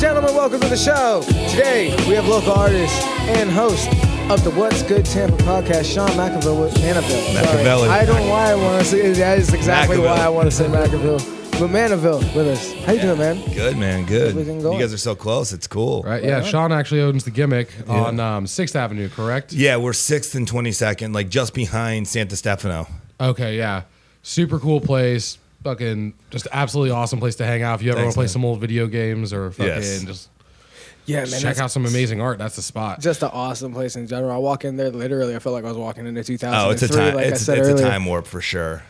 gentlemen, welcome to the show. Today, we have local artist and host of the What's Good Tampa podcast, Sean Manovill with Manovill. I don't know why I want to say that is exactly why I want to say Manovill. But Manovill with us. How you doing, man? Good, man. Good. Everything going? You guys are so close. It's cool. Right? Yeah. Sean actually owns the Gimmick on 6th Avenue, correct? Yeah, we're 6th and 22nd, like just behind Santa Stefano. Okay, yeah. Super cool place. Fucking just absolutely awesome place to hang out. If you ever want to play some old video games or fucking just check out some amazing art, that's the spot. Just an awesome place in general. I walk in there, literally, I feel like I was walking into 2003. Oh, it's a time. Like it's a time warp for sure.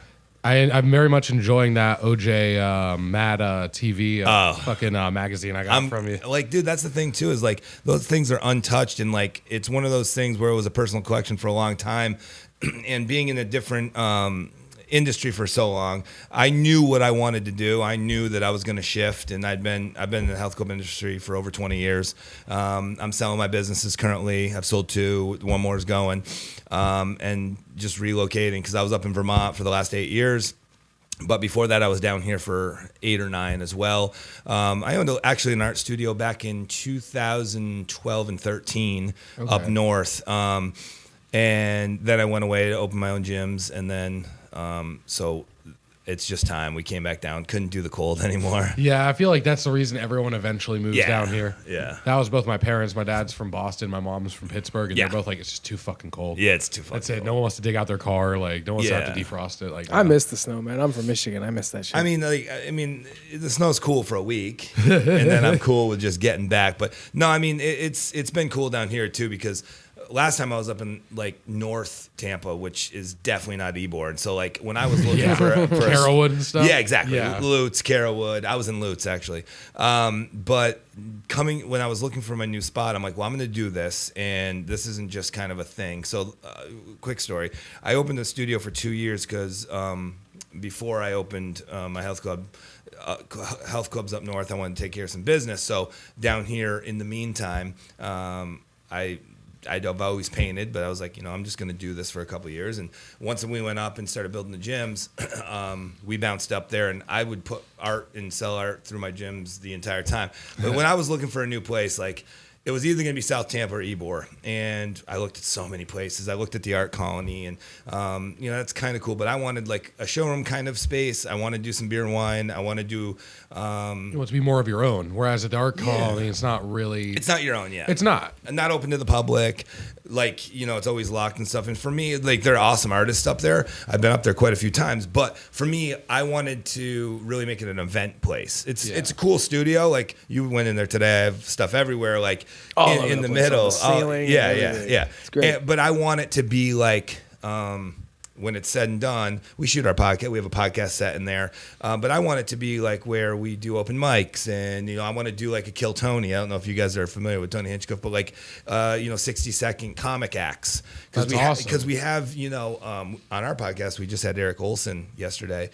I'm very much enjoying that OJ Mad TV fucking magazine I got from you. Like, dude, that's the thing too. Is like those things are untouched, and like it's one of those things where it was a personal collection for a long time, and being in a different industry for so long, I knew what I wanted to do. I knew that I was going to shift, and I've been in the health club industry for over 20 years. I'm selling my businesses currently. I've sold 2. One more is going, and just relocating because I was up in Vermont for the last 8 years. But before that, I was down here for 8 or 9 as well. I owned actually an art studio back in 2012 and 13 up north. And then I went away to open my own gyms, and then so it's just time. We came back down. Couldn't do the cold anymore. Yeah, I feel like that's the reason everyone eventually moves down here. Yeah. That was both my parents. My dad's from Boston. My mom's from Pittsburgh. And they're both like, it's just too fucking cold. Yeah, it's too fucking That's cold. it. No one wants to dig out their car. Like, no one wants to have to defrost it. Like, I miss the snow, man. I'm from Michigan. I miss that shit. I mean, the snow's cool for a week, and then I'm cool with just getting back. But no, I mean, it's been cool down here too because last time I was up in like North Tampa, which is definitely not Ybor. And so like when I was looking for Carrollwood and stuff. Yeah, exactly. Yeah. Lutz, Carrollwood. I was in Lutz actually. But when I was looking for my new spot, I'm like, well, I'm going to do this, and this isn't just kind of a thing. So quick story. I opened a studio for 2 years because before I opened my health club, health clubs up north, I wanted to take care of some business. So down here in the meantime, I've always painted, but I was like, I'm just going to do this for a couple of years. And once we went up and started building the gyms, we bounced up there, and I would put art and sell art through my gyms the entire time. But when I was looking for a new place, like it was either going to be South Tampa or Ybor. And I looked at so many places. I looked at the Art Colony, and that's kind of cool. But I wanted like a showroom kind of space. I want to do some beer and wine. I want to do. You want it to be more of your own. Whereas at the Art Colony, it's not really. It's not your own, yeah. It's not. Not open to the public. Like, it's always locked and stuff. And for me, like, they're awesome artists up there. I've been up there quite a few times. But for me, I wanted to really make it an event place. It's a cool studio. Like, you went in there today. I have stuff everywhere, like, in the middle. Ceiling. Yeah. It's great. But I want it to be like... when it's said and done, we shoot our podcast. We have a podcast set in there. But I want it to be like where we do open mics, and I want to do like a Kill Tony. I don't know if you guys are familiar with Tony Hinchcliffe, but like 60-second comic acts. That's awesome. Because we have on our podcast, we just had Eric Olson yesterday.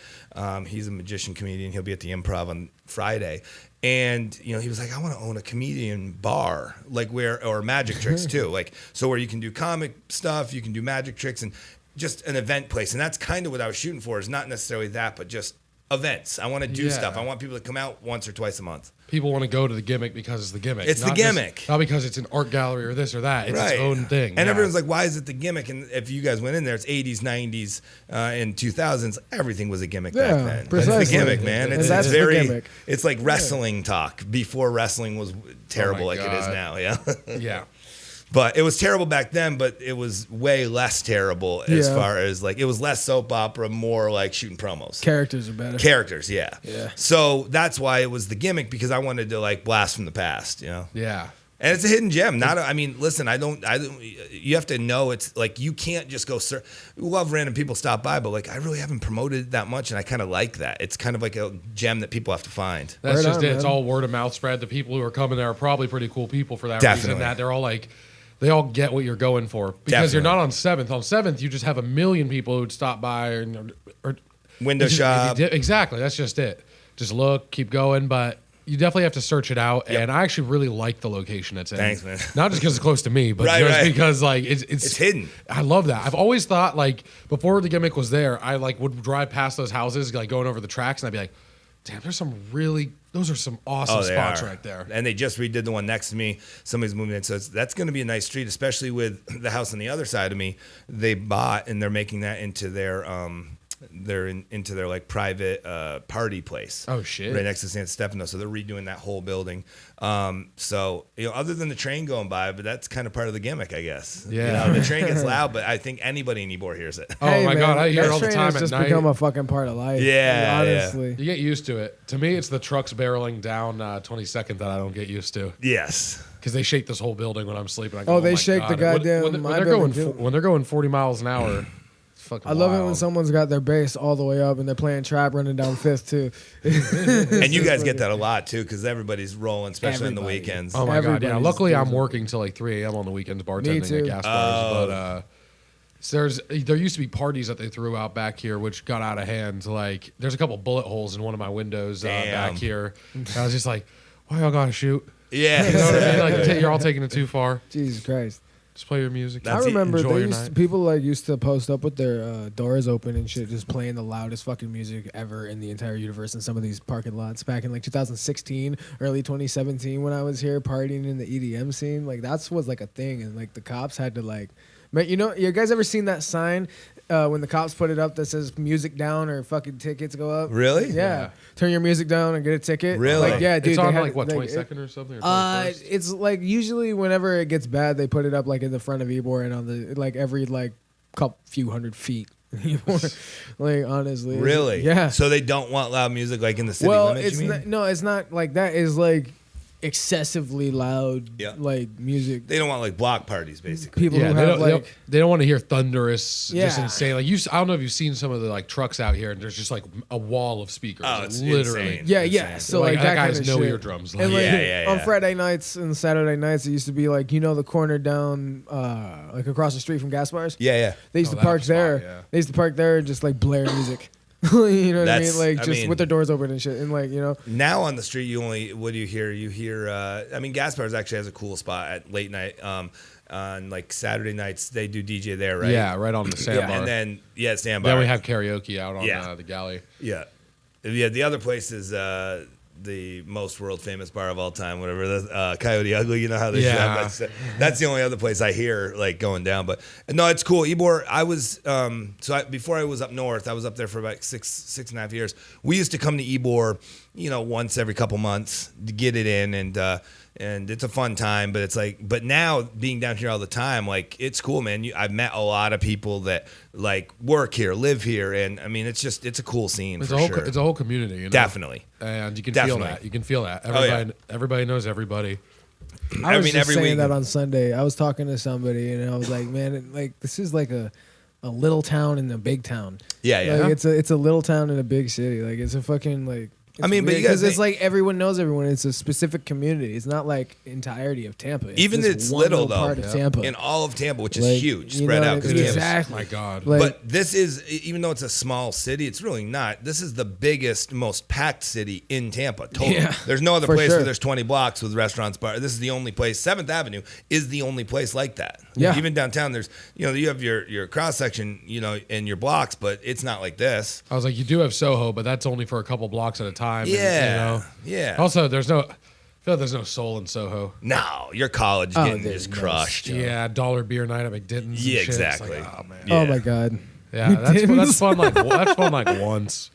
He's a magician comedian. He'll be at the Improv on Friday. And he was like, I want to own a comedian bar, like or magic tricks too, like so where you can do comic stuff, you can do magic tricks, and just an event place. And that's kind of what I was shooting for, is not necessarily that, but just events. I want to do stuff. I want people to come out once or twice a month. People want to go to the Gimmick because it's the Gimmick. It's the Gimmick. Not because it's an art gallery or this or that. It's its own thing. And everyone's like, why is it the Gimmick? And if you guys went in there, it's 80s, 90s, and 2000s. Everything was a gimmick back then. Precisely. It's the Gimmick, man. It's the Gimmick. It's like wrestling talk before wrestling was terrible like it is now. Yeah. Yeah. But it was terrible back then, but it was way less terrible as far as like, it was less soap opera, more like shooting promos. Characters are better. Characters, yeah. So that's why it was the Gimmick, because I wanted to like blast from the past, Yeah. And it's a hidden gem. Listen, I don't, you have to know it's like, you can't just go, we love random people stop by, but like, I really haven't promoted it that much. And I kind of like that. It's kind of like a gem that people have to find. That's just it. It's all word of mouth spread. The people who are coming there are probably pretty cool people for that reason, that they're all like, they all get what you're going for, because you're not on 7th. On 7th, you just have a million people who'd stop by or window shop. Exactly. That's just it. Just look, keep going. But you definitely have to search it out. And I actually really like the location it's in. Thanks, man. Not just because it's close to me, but because like it's hidden. I love that. I've always thought, like, before the Gimmick was there, I like would drive past those houses, like going over the tracks, and I'd be like, damn, those are some awesome spots right there. And they just redid the one next to me. Somebody's moving in. So that's going to be a nice street, especially with the house on the other side of me. They bought and they're making that into their into their like private party place. Oh shit! Right next to San Stefano, so they're redoing that whole building. So other than the train going by, but that's kind of part of the gimmick, I guess. Yeah, the train gets loud, but I think anybody in Ybor hears it. Oh my god, I hear it all the time at at night. Just become a fucking part of life. Yeah, honestly, you get used to it. To me, it's the trucks barreling down 22nd that I don't get used to. Yes. Because they shake this whole building when I'm sleeping. I go, they my shake God. the goddamn. When they're going 40 miles an hour. I love it when someone's got their bass all the way up and they're playing trap running down Fifth too. And you guys get that a lot too, because everybody's rolling, especially on the weekends. Oh my god! Yeah. Luckily, I'm working till like 3 a.m. on the weekends bartending at gas bars. But there used to be parties that they threw out back here, which got out of hand. Like there's a couple bullet holes in one of my windows back here. And I was just like, why y'all gotta shoot? Yeah, you know what I mean? Like you're all taking it too far. Jesus Christ. Just play your music. I remember people used to post up with their doors open and shit, just playing the loudest fucking music ever in the entire universe in some of these parking lots back in like 2016, early 2017 when I was here partying in the EDM scene. Like that was like a thing, and like the cops had to like, you guys ever seen that sign when the cops put it up that says music down or fucking tickets go up? Really? Yeah. Turn your music down and get a ticket. Really? Like, yeah, dude. It's on like what 22nd or something? Or 21st? It's like usually whenever it gets bad, they put it up like in the front of Ybor and on the like every like few hundred feet. Like honestly. Really? Yeah. So they don't want loud music like in the city limits, you mean? No, it's not like that. It's like excessively loud like music. They don't want like block parties, basically. People who have they don't want to hear thunderous, just insane. Like I don't know if you've seen some of the like trucks out here, and there's just like a wall of speakers. Oh, it's literally insane. Yeah. So like that kind guy's of no shit. eardrums. Like, and on Friday nights and Saturday nights, it used to be like the corner down like across the street from gas bars. Yeah. They used to park there. Yeah. They used to park there and just like blare music. You know what I mean? Like with their doors open and shit, and like Now on the street, what do you hear? You hear. Gas bars actually has a cool spot at late night. On like Saturday nights, they do DJ there, right? Yeah, right on the sandbar. And then sandbar. Then we have karaoke out on the galley. Yeah. The other place is the most world famous bar of all time, whatever, the Coyote Ugly. You know how they that's the only other place I hear like going down. But no, it's cool. Ybor, I was before I was up north, I was up there for about six and a half years. We used to come to Ybor, once every couple months to get it in, and it's a fun time. But it's like, but now being down here all the time, like it's cool, man. I've met a lot of people that like work here, live here, and I mean it's a cool scene. It's a whole community, Definitely. And you can feel that. You can feel that. Everybody knows everybody. I was just saying that on Sunday. I was talking to somebody and I was like, man, like this is like a little town in a big town. Yeah. Like, it's a little town in a big city. Like it's a fucking like. But because it's like everyone knows everyone. It's a specific community. It's not like entirety of Tampa. It's little though. Part of Tampa. In all of Tampa, which is huge, spread out. Exactly. My God. But this is, even though it's a small city, it's really not. This is the biggest, most packed city in Tampa. Totally. Yeah, there's no other place where there's 20 blocks with restaurants, bars. This is the only place. 7th Avenue is the only place like that. Yeah. Even downtown, there's, you have your cross section, and your blocks, but it's not like this. I was like, you do have Soho, but that's only for a couple blocks at a time. Yeah. And, yeah. Also, I feel like there's no soul in Soho. No, your college getting just crushed. Yeah, $1 beer night at McDinton's. Yeah, and shit. exactly. Like, oh man. Yeah. Oh my God. Yeah, that's fun. That's fun. Like once.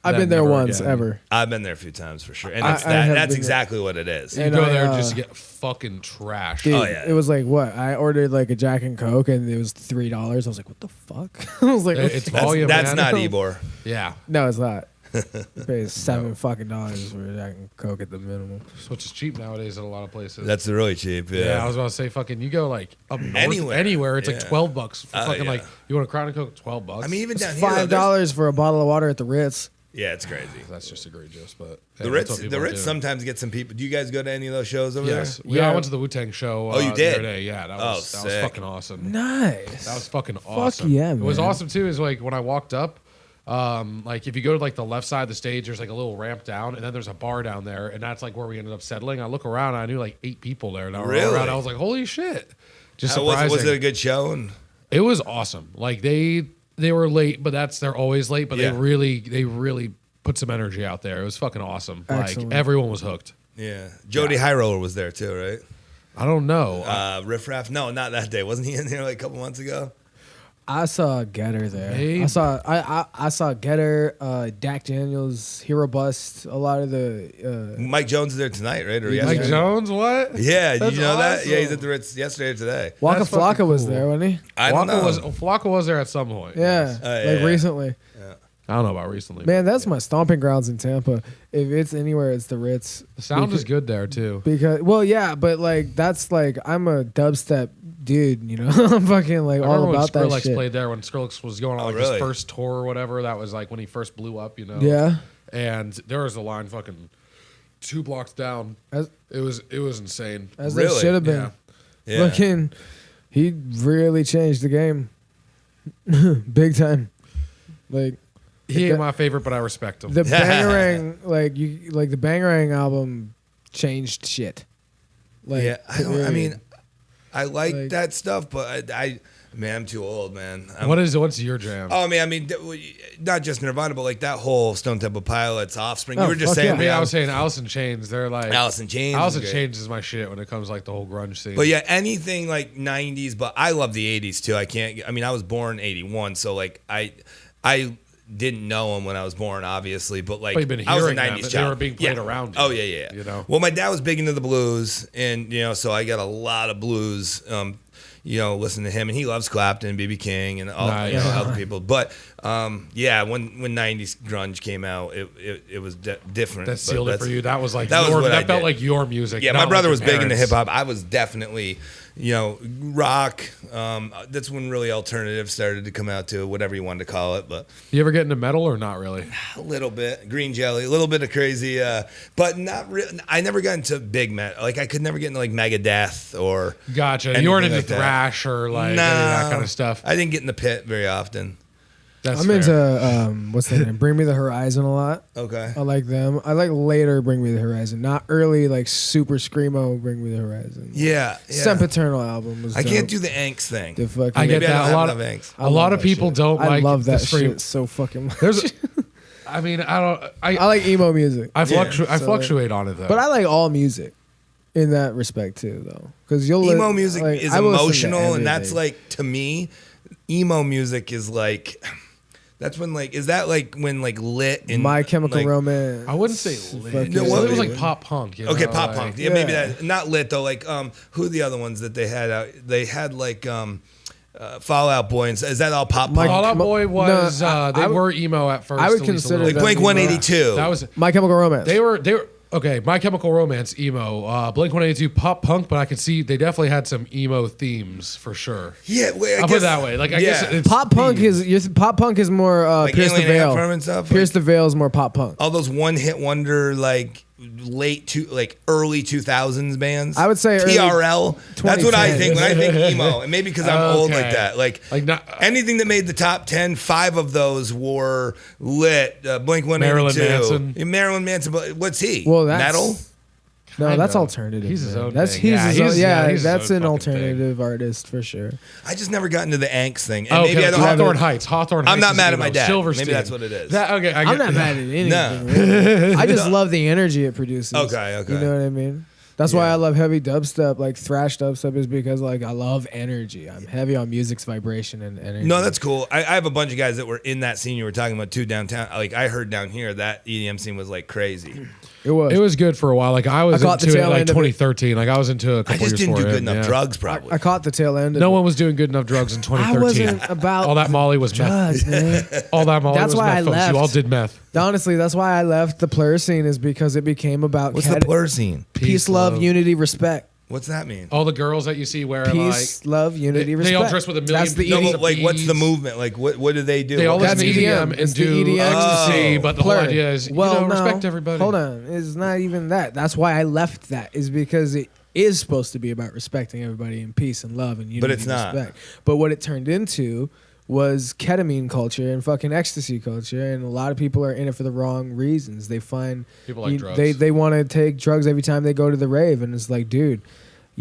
I've been there once ever. I've been there a few times for sure, and that's exactly what it is. You go there just to get fucking trashed. Dude, it was like what I ordered like a Jack and Coke, and it was $3. I was like, what the fuck? I was like, it's volume. That's man. not Ybor. Yeah. No, it's not. Pays $7 fucking for Jack and Coke at the minimum. Which is cheap nowadays at a lot of places. That's really cheap. Yeah, I was about to say, fucking, you go like up north, anywhere, it's like $12 for fucking like you want a Crown and Coke, $12. I mean, even down here, $5 for a bottle of water at the Ritz. Yeah, it's crazy. That's just egregious, but the Ritz sometimes get some people. Do you guys go to any of those shows over there? Yeah, I went to the Wu-Tang show. You did? The other day. Yeah, that was fucking awesome. Nice. That was fucking awesome. Fuck yeah, man. It was awesome too. Is like when I walked up, like if you go to like the left side of the stage, there's like a little ramp down, and then there's a bar down there, and that's like where we ended up settling. I look around, and I knew like 8 people there. Really? I was like, holy shit! Just surprising. Was it a good show? And it was awesome. Like they were late, but they're always late. But they really put some energy out there. It was fucking awesome. Excellent. Like everyone was hooked. Yeah, Jody High Roller was there too, right? I don't know. Riff Raff? No, not that day. Wasn't he in there like a couple months ago? I saw Getter there. Maybe. I saw Getter, Dak Daniels, Hero Bust, a lot of the. Mike Jones is there tonight, right? Or Mike yesterday? Jones, what? Yeah, did That's you know that? awesome. Yeah, he's at the Ritz yesterday or today. Waka That's fucking Flocka was cool. there, wasn't he? I don't know. Flocka was there at some point. Yeah, yeah. recently. I don't know about recently. Man, that's my stomping grounds in Tampa. If it's anywhere, it's the Ritz. The sound is good there too. Because, well, yeah, but like that's like I'm a dubstep dude, you know. I'm fucking like I all remember when about that Skrillex shit. played there when Skrillex was going on like really? his first tour or whatever. That was like when he first blew up, you know. Yeah. And there was a line fucking 2 blocks down. It was insane. As Really? that should have been. Yeah. Fucking, he really changed the game, big time. Like He ain't my favorite, but I respect him. the Bangarang, like the Bangarang album changed shit. Like, Yeah, I period. like that stuff, but man, I'm too old, man. What's your jam? Oh, man, I mean, not just Nirvana, but like that whole Stone Temple Pilots, Offspring. Oh, You were just fuck saying. yeah. I mean, I was saying Alice in Chains. They're like Alice in Chains. Alice in is great. Chains is my shit when it comes to like the whole grunge scene. But yeah, anything like 90s, but I love the 80s too. I was born 81, so like I didn't know them when I was born, obviously, but like But you've been I was a hearing them. 90s They child. were being played around you, Oh yeah. you know? Well, my dad was big into the blues, and so I got a lot of blues. Listen to him, and he loves Clapton, B.B. King, and all Nice. other people. But when 90s grunge came out, it was different. that sealed it for you. That was like that was your, what that I felt did. like your music. Yeah, not my brother like was your big into hip parents'. hop. I was definitely, rock. That's when really alternative started to come out too, whatever you wanted to call it. But You ever get into metal or not really? a little bit green jelly, a little bit of crazy, but not really. I never got into big metal. Like I could never get into like Megadeth or. Gotcha. You weren't anything into like that. thrash or like any of Nah, that kind of stuff. I didn't get in the pit very often. That's I'm fair. into what's their name? Bring Me the Horizon a lot. Okay. I like them. I like later Bring Me the Horizon, not early like super screamo Bring Me the Horizon. Yeah. Sempiternal album was. I can't dope. do the angst thing. The fucking, I get Maybe that. I A don't lot have of enough angst. I a love lot of that people shit. don't I like love the that scream. shit so fucking much. There's, I mean, I like emo music, I so, fluctuate on it though. but I like all music in that respect too, though, because Emo music is I will listen to emotional, and that's everything. like, to me, emo music is like, that's when like, is that like when like Lit and My Chemical like, Romance. I wouldn't say lit. fucking- No, what it was was like it? pop punk. You Okay, know, pop like- punk. Yeah, maybe Yeah. that. Not Lit though. Like who are the other ones that they had out? They had like Fallout Boy. And is that all pop My- punk? Fall Out Boy was No, they I would- were emo at first. I would at least a consider little Like bit. them Blink emo. 182. That was My Chemical Romance. they were okay. My Chemical Romance emo. Blink 182 pop punk, but I could see they definitely had some emo themes for sure. Yeah, wait, I'll put it that way. Like I guess it's Pop punk pop punk is more Pierce the Alien Veil. Anthem and stuff. Pierce the Veil is more pop punk. All those one hit wonder like early 2000s bands. I would say early TRL. That's what I 2010s. think when I think emo, and maybe because I'm old like Okay. that. Like not anything that made the top 10, 5 of those were Lit, Blink 182, Marilyn Manson. Yeah, Marilyn Manson. But what's he? Well, that's metal. No, Kinda. that's alternative. He's his man. own That's thing. he's Yeah, his he's- own, yeah, he's his that's own an fucking alternative artist for sure. I just never got into the angst thing, and Oh, maybe okay. I don't. Hawthorne Heights. Hawthorne Heights. I'm not is mad at emo. my dad. Silverstein. Maybe that's what it is. Okay, I I'm get not that. mad at anything. No. really. I just love the energy it produces. Okay. You know what I mean? That's why Yeah. I love heavy dubstep, like thrash dubstep, is because like I love energy. I'm heavy on music's vibration and energy. No, that's cool. I have a bunch of guys that were in that scene you were talking about too downtown. Like I heard down here that EDM scene was like crazy. It was. It was good for a while. Like I was I caught the into it tail like end of it. 2013. Like I was into a couple I just years didn't do for good it, enough yeah. drugs, probably. I caught the tail end. No of one was doing good enough drugs in I 2013. wasn't about All that Molly was meth. drugs, man. All that Molly That's was why meth, I folks. left. You all did meth. Honestly, that's why I left the PLUR scene, is because it became about What's the PLUR scene? peace, love, unity, respect. What's that mean? All the girls that you see wearing Peace, love, unity, they respect. all dress with a million That's the pieces No, of but like, what's the beads. movement? Like, what do they do? They all What- listen to That's EDM EDM. and It's the do EDM. ecstasy, but the whole PLUR. idea is Well, no, respect everybody. Hold on, it's not even that. That's why I left that, is because it is supposed to be about respecting everybody and peace and love and unity. But it's and not. respect. But what it turned into was ketamine culture and fucking ecstasy culture, and a lot of people are in it for the wrong reasons. They find People like drugs. They want to take drugs every time they go to the rave, and it's like, dude,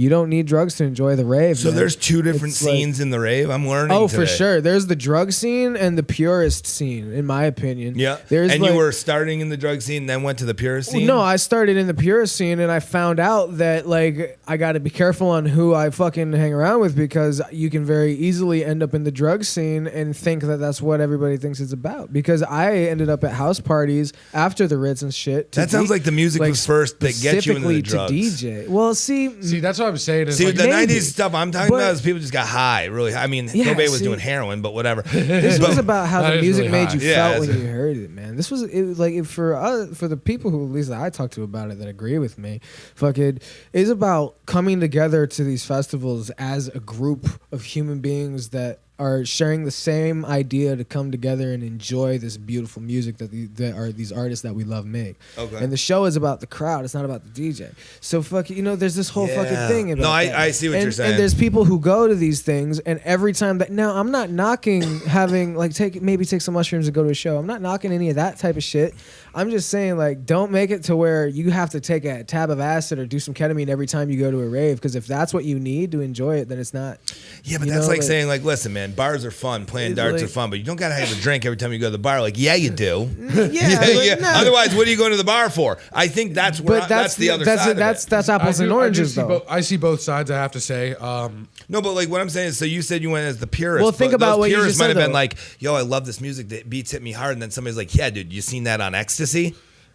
You don't need drugs to enjoy the rave. So man. there's two different scenes in the rave. I'm learning. Oh, today. for sure. There's the drug scene and the purist scene, in my opinion. Yeah. There's and you were starting in the drug scene, then went to the purist scene? No, I started in the purist scene, and I found out that like I got to be careful on who I fucking hang around with, because you can very easily end up in the drug scene and think that that's what everybody thinks it's about. Because I ended up at house parties after the Ritz and shit. That sounds like the music was first that gets you into the drugs. To DJ. Well, see, that's what I'm saying. See, like, the 90s stuff I'm talking about is people just got high, really. I mean, nobody was doing heroin, but whatever. This was about how the music really made you felt when you heard it, man. This was like for the people who at least I talk to about it that agree with me, fucking is about coming together to these festivals as a group of human beings that are sharing the same idea to come together and enjoy this beautiful music that these artists that we love make. Okay. And the show is about the crowd. It's not about the DJ. So there's this whole fucking thing about I see what you're saying. And there's people who go to these things, and every time that, now I'm not knocking having like take some mushrooms and go to a show. I'm not knocking any of that type of shit. I'm just saying, like, don't make it to where you have to take a tab of acid or do some ketamine every time you go to a rave, because if that's what you need to enjoy it, then it's not. Yeah, but that's like saying, like, listen, man, bars are fun, playing darts are fun, but you don't gotta have a drink every time you go to the bar. Like, yeah, you do. Yeah. No. Otherwise, what are you going to the bar for? I think that's where that's the other side. That's apples and oranges, though. I see both sides. I have to say. No, but like what I'm saying is, so you said you went as the purist. Well, think about what you just said. Might have been like, yo, I love this music. The beats hit me hard, and then somebody's like, yeah, dude, you seen that on Ecstasy?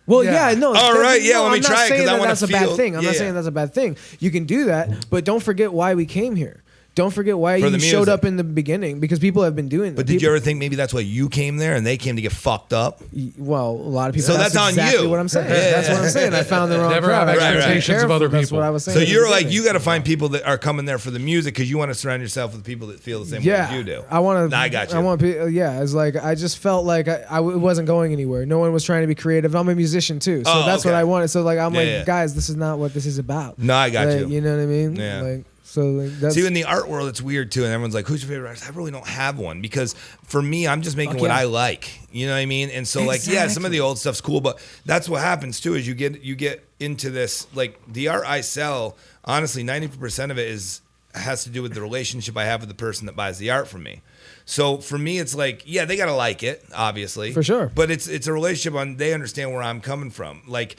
Well, no. All right, let me try it because I want to feel. That's a bad thing. I'm not saying that's a bad thing. You can do that, but don't forget why we came here. Don't forget why you showed up in the beginning, because people have been doing that. But did you ever think maybe that's why you came there and they came to get fucked up? Well, a lot of people. So that's on exactly you. What I'm saying. That's what I'm saying. I found the wrong Never crowd. have expectations of other people. That's what I was saying. So you're like, you got to find people that are coming there for the music, because you want to surround yourself with people that feel the same way as you do. I want to. I got you. I want people. Yeah, it's like I just felt like I wasn't going anywhere. No one was trying to be creative. I'm a musician too, so that's what I wanted. So like I'm guys, this is not what this is about. No, I got you. You know what I mean? Yeah. Like, so like that's, see, in the art world, it's weird too, and everyone's like, "Who's your favorite artist?" I really don't have one, because for me, I'm just making what I like. You know what I mean? And so, like, yeah, some of the old stuff's cool, but that's what happens too. Is you get into this, like, the art I sell. Honestly, 90% of it has to do with the relationship I have with the person that buys the art from me. So for me, it's like, yeah, they gotta like it, obviously, for sure. But it's a relationship on. They understand where I'm coming from. Like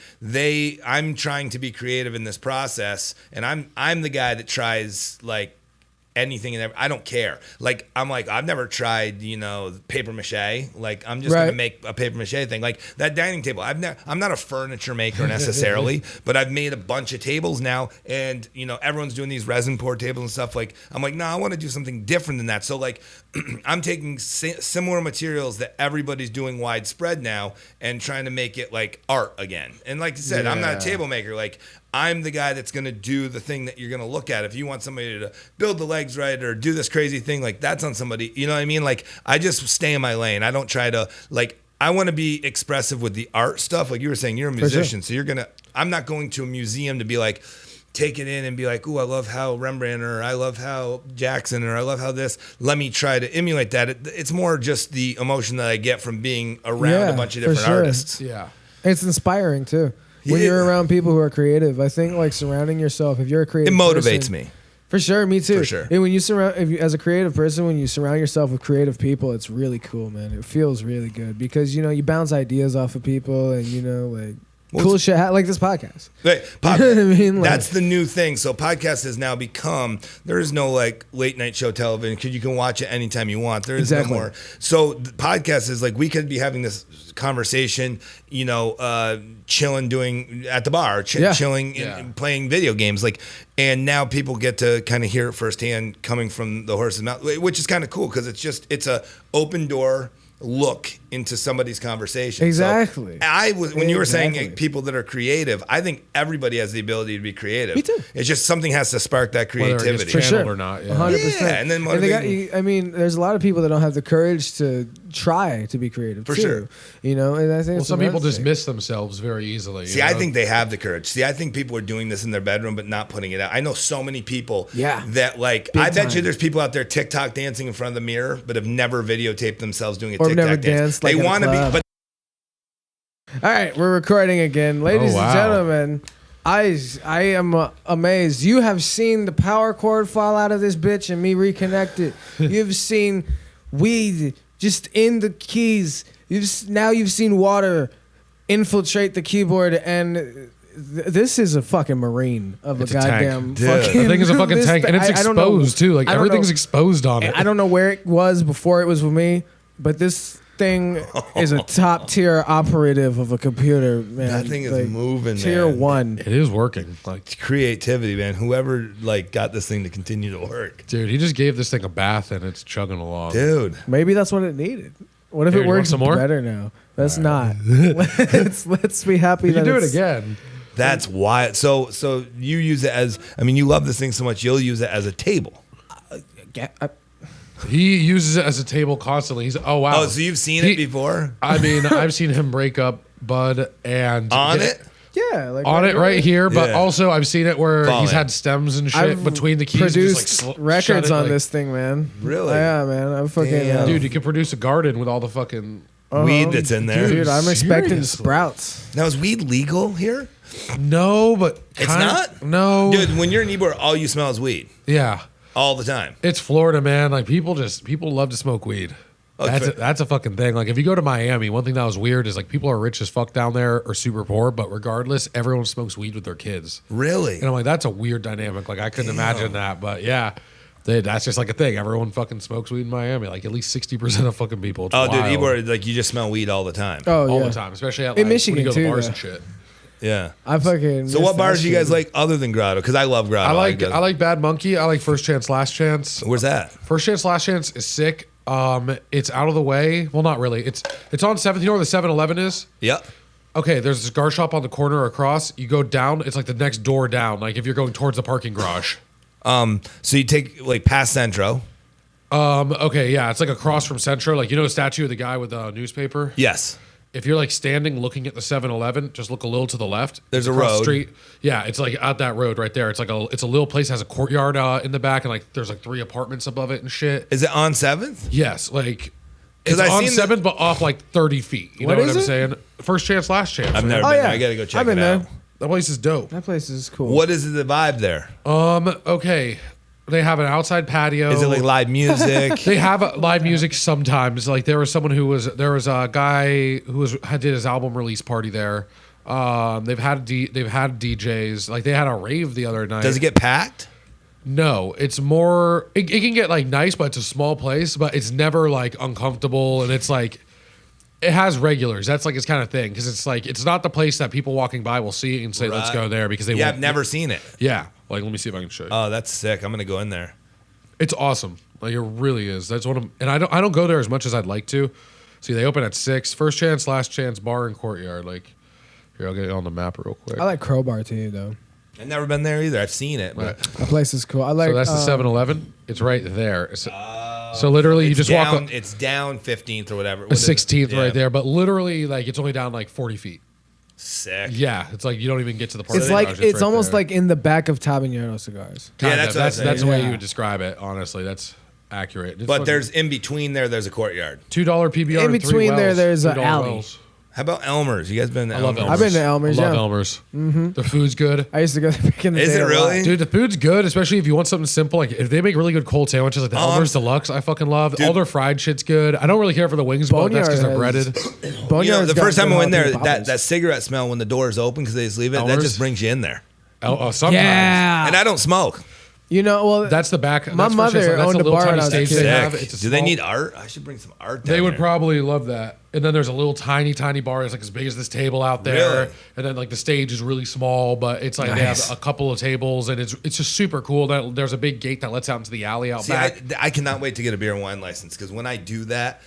I'm trying to be creative in this process, and I'm the guy that tries like anything and everything. I don't care. Like I'm like, I've never tried, paper mache. Like I'm just gonna make a paper mache thing. Like that dining table. I'm not a furniture maker necessarily, but I've made a bunch of tables now, and everyone's doing these resin poured tables and stuff. Like I'm like, no, I want to do something different than that. So like I'm taking similar materials that everybody's doing widespread now and trying to make it like art again. And like I said, I'm not a table maker. Like I'm the guy that's going to do the thing that you're going to look at. If you want somebody to build the legs right or do this crazy thing, like that's on somebody, you know what I mean? Like I just stay in my lane. I don't try to I want to be expressive with the art stuff. Like you were saying, you're a musician. So I'm not going to a museum to be like, take it in and be like, ooh, I love how Rembrandt, or I love how Jackson, or I love how this. Let me try to emulate that. It's more just the emotion that I get from being around a bunch of different artists. Yeah. It's inspiring too. When you're around people who are creative, I think like surrounding yourself, if you're a creative it motivates person, me. For sure, me too. For sure. And when you as a creative person, when you surround yourself with creative people, it's really cool, man. It feels really good because, you bounce ideas off of people and, cool shit, like this podcast. Right. You know what I mean? That's the new thing. So podcast has now become, there is no like late night show television because you can watch it anytime you want. There is no more. So the podcast is like, we could be having this conversation, chilling, doing at the bar, chilling, and playing video games. And now people get to kind of hear it firsthand coming from the horse's mouth, which is kind of cool because it's a open door look into somebody's conversation. Exactly. So when you were saying people that are creative, I think everybody has the ability to be creative. Me too. It's just something has to spark that creativity. Whether it's channeled or not. 100%. Yeah, and then there's a lot of people that don't have the courage to try to be creative. For too, sure. And I think some people dismiss themselves very easily. See, I think they have the courage. See, I think people are doing this in their bedroom but not putting it out. I know so many people that I bet you there's people out there TikTok dancing in front of the mirror but have never videotaped themselves doing a TikTok never dance. Danced they want to be, but all right, we're recording again, ladies and gentlemen. I am amazed. You have seen the power cord fall out of this bitch and me reconnect it. You've seen weed just in the keys. Now you've seen water infiltrate the keyboard, and this is a fucking marine of it's a goddamn fucking. I think it's a fucking tank, and it's exposed too. Like everything's exposed on it. I don't know where it was before it was with me, but this thing is a top tier operative of a computer, man. That thing is moving, tier man. 1. It is working. Like creativity, man. Whoever like got this thing to continue to work, dude. He just gave this thing a bath and it's chugging along, dude. Maybe that's what it needed. What if it works better now? That's not. Let's be happy that you do it again. That's why. So you use it as. I mean, you love this thing so much. You'll use it as a table. He uses it as a table constantly. He's oh wow. Oh, so you've seen it before? I mean, I've seen him break up bud and on it. Yeah, like on it right here, but also I've seen it where he's had stems and shit I've between the keys. Produced and just, records on this thing, man. Really? Yeah, man. I'm fucking dude. You can produce a garden with all the fucking weed that's in there. Dude, I'm expecting sprouts. Now, is weed legal here? No, but it's not. No, dude. When you're in Ybor, all you smell is weed. Yeah, all the time. It's Florida, man. Like people love to smoke weed. That's a fucking thing. Like if you go to Miami, one thing that was weird is like people are rich as fuck down there or super poor, but regardless, everyone smokes weed with their kids. Really? And I'm like, that's a weird dynamic. Like I couldn't imagine that, but yeah. That's just like a thing. Everyone fucking smokes weed in Miami. Like at least 60% of fucking people. It's wild. Dude, Ybor, like you just smell weed all the time. Oh, all the time, especially at in Michigan when you go to too, bars and shit. Yeah, I fucking. So what bars do you guys like other than Grotto? Because I love Grotto. I like Bad Monkey. I like First Chance, Last Chance. Where's that? First Chance, Last Chance is sick. It's out of the way. Well, not really. It's on 7th. You know where the 7-Eleven is? Yep. Okay, there's this cigar shop on the corner across. You go down. It's like the next door down. Like if you're going towards the parking garage. So you take like past Centro. Okay, yeah, it's like across from Centro. Like you know the statue of the guy with the newspaper? Yes. If you're like standing looking at the 7-Eleven, just look a little to the left. There's a road. Street. Yeah, it's like out that road right there. It's like it's a little place, has a courtyard in the back, and like there's like 3 apartments above it and shit. Is it on 7th? Yes, like it's on 7th, but off like 30 feet. You know what I'm saying? First Chance, Last Chance. I've never been there. I gotta go check it out. That place is dope. That place is cool. What is the vibe there? Okay. They have an outside patio. Is it like live music? They have live music sometimes. Like there was a guy who did his album release party there. They've had DJs. Like they had a rave the other night. Does it get packed? No, it's more. It can get like nice, but it's a small place. But it's never like uncomfortable, and it's like it has regulars. That's like its kind of thing because it's like it's not the place that people walking by will see and say let's go there because they. Yeah, I've never seen it. Yeah. Like, let me see if I can show you. Oh, that's sick. I'm gonna go in there. It's awesome. Like, it really is. That's one of, and I don't go there as much as I'd like to. See, they open at 6. First Chance, Last Chance, bar and courtyard. Like, here, I'll get it on the map real quick. I like Crowbar too, though. I've never been there either. I've seen it. But that place is cool. I like. So that's the 7-Eleven. It's right there. So literally, you just walk up. It's down 15th or whatever. 16th right there, but literally, like, it's only down like 40 feet. Sick. Yeah, it's like you don't even get to the part. It's like it's right almost there. Like in the back of Tabanero cigars. That's the way you would describe it. Honestly, that's accurate. But there's in between there's a courtyard. $2 PBR. In between there's an alley. Wells. How about Elmer's? You guys been to Elmer's? I've been to Elmer's. I love Elmer's. Mm-hmm. The food's good. I used to go there back in the day. Is it really? Dude, the food's good, especially if you want something simple. Like if they make really good cold sandwiches, like the Elmer's Deluxe, I fucking love. Dude. All their fried shit's good. I don't really care for the wings, but that's because they're breaded. The first time I went there, that cigarette smell when the door is open because they just leave it, that just brings you in there. Oh, sometimes. Yeah. And I don't smoke. You know, well, that's the back. My mother owned a bar when I was a kid. Do they need art? I should bring some art down They would there. probably love that. And then there's a little tiny bar. It's like as big as this table out there. Really? And then like the stage is really small, but it's like they have a couple of tables, and it's just super cool. That there's a big gate that lets out into the alley out back. I cannot wait to get a beer and wine license because when I do that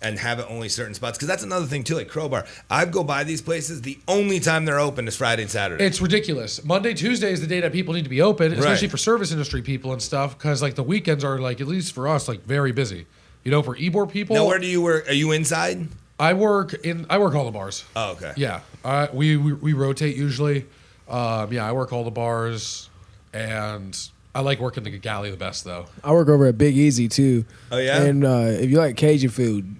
and have it only certain spots, because that's another thing too, like Crowbar. I go by these places. The only time they're open is Friday and Saturday. It's ridiculous. Monday, Tuesday is the day that people need to be open, especially for service industry people and stuff, because like the weekends are like, at least for us, like very busy. You know, for Ybor people. Now, where do you work? Are you inside? I work all the bars. Oh, okay. Yeah, we rotate usually. I work all the bars, and I like working the galley the best though. I work over at Big Easy too. Oh yeah. And if you like Cajun food,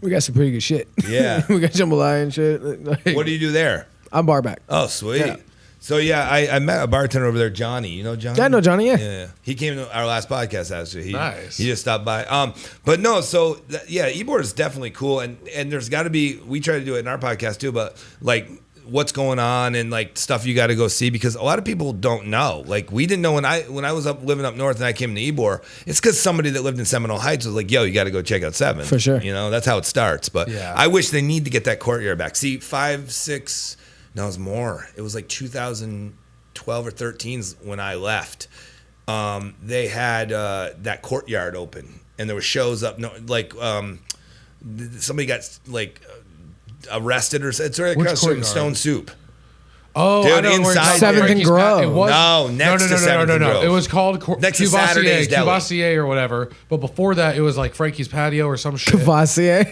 we got some pretty good shit. Yeah. We got jambalaya and shit. What do you do there? I'm bar back. Oh, sweet. Yeah. So yeah, I met a bartender over there, Johnny. You know Johnny? Yeah, I know Johnny. Yeah. He came to our last podcast actually. Nice. He just stopped by. But no, so YborKnuckleHeads is definitely cool, and there's got to be. We try to do it in our podcast too, but like what's going on and like stuff you got to go see because a lot of people don't know. Like we didn't know when I was living up north and I came to Ybor. It's because somebody that lived in Seminole Heights was like, "Yo, you got to go check out 7th." For sure. You know that's how it starts. But I wish they need to get that courtyard back. See, 5, 6. No, it was more. It was like 2012 or 13 when I left. They had that courtyard open, and there were shows up. No, like somebody got like arrested or it's right across from Stone Soup. Oh, dude, I know inside 7th and Grove. It was, no, next to 7th and Grove. It was called next to Saturday's Deli. Cuvassier or whatever. But before that, it was like Frankie's Patio or some shit. Cuvassier.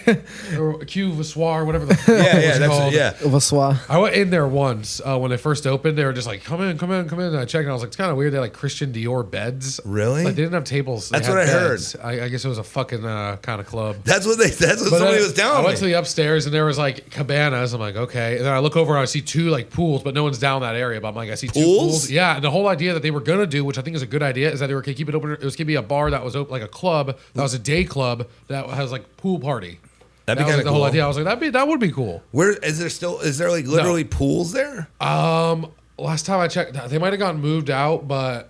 Or Cuvassoir, whatever the fuck it was called. Cuvasoir. I went in there once when they first opened. They were just like, come in. And I checked and I was like, it's kind of weird. They had like Christian Dior beds. Really? Like they didn't have tables. That's what I heard. I guess it was a fucking kind of club. That's what somebody was telling me. I went to the upstairs and there was like cabanas. I'm like, okay. And then I look over and I see 2 like pools, but no one's down that area. But I'm like, I see 2 pools. Yeah, and the whole idea that they were gonna do, which I think is a good idea, is that they were gonna keep it open. It was gonna be a bar that was open, like a club that was a day club that has like pool party. That'd be kind of the cool. whole idea. I was like, that would be cool. Where is there like literally pools there? Last time I checked, they might have gotten moved out, but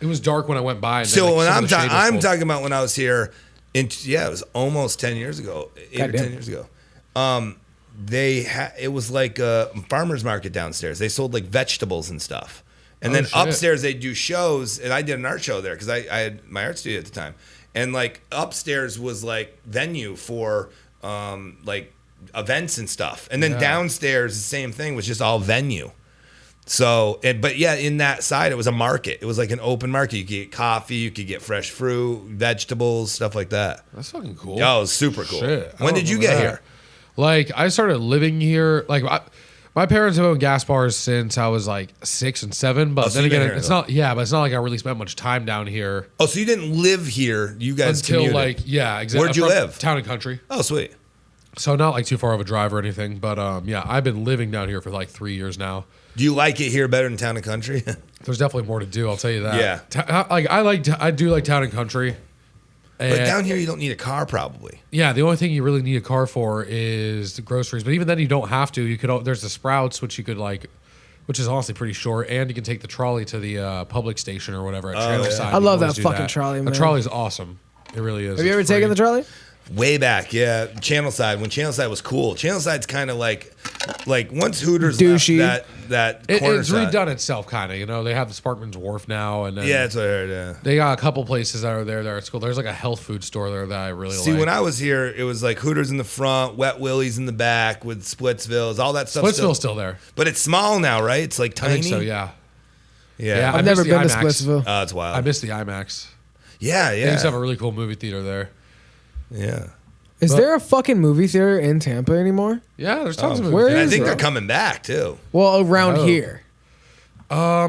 it was dark when I went by. And so then, when I'm talking about when I was here, it was almost 10 years ago, 8 or 10 years ago. It was like a farmer's market downstairs. They sold like vegetables and stuff. And then upstairs they do shows, and I did an art show there because I had my art studio at the time. And like upstairs was like venue for like events and stuff. And then downstairs the same thing was just all venue. So, but yeah, in that side it was a market. It was like an open market. You could get coffee, you could get fresh fruit, vegetables, stuff like that. That's fucking cool. Oh, it was super cool. Shit, when did you get here? Like I started living here. Like my parents have owned gas bars since I was like 6 and 7. But then again, it's not. Yeah, but it's not like I really spent much time down here. Oh, so you didn't live here? You guys until commuted. Exactly. Where'd you live? Town and country. Oh, sweet. So not like too far of a drive or anything. But I've been living down here for like 3 years now. Do you like it here better than town and country? There's definitely more to do. I'll tell you that. Yeah. I do like town and country. But down here, you don't need a car, probably. Yeah, the only thing you really need a car for is the groceries. But even then, you don't have to. You could. There's the Sprouts, which you could like, which is honestly pretty short, and you can take the trolley to the public station or whatever at Channelside. I love that fucking trolley, man. The trolley's awesome. It really is. Have you ever taken the trolley? Way back, yeah. Channelside, when Channelside was cool. Channelside's kind of like once Hooters douchey. left that corner it's side. redone itself, kind of. You know, they have the Sparkman's Wharf now, and then that's what I heard. Yeah, they got a couple places that are there at school. There's like a health food store there that I really like. See, when I was here, it was like Hooters in the front, Wet Willie's in the back with Splitsville's, all that stuff. Splitsville's still there, but it's small now, right? It's like tiny. I think so. Yeah. I've never been to Splitsville. Oh, it's wild. I miss the IMAX. Yeah. They used to have a really cool movie theater there. Yeah. Is there a fucking movie theater in Tampa anymore? Yeah, there's tons of movies. Where and is I think it? they're coming back too. Well, around here. I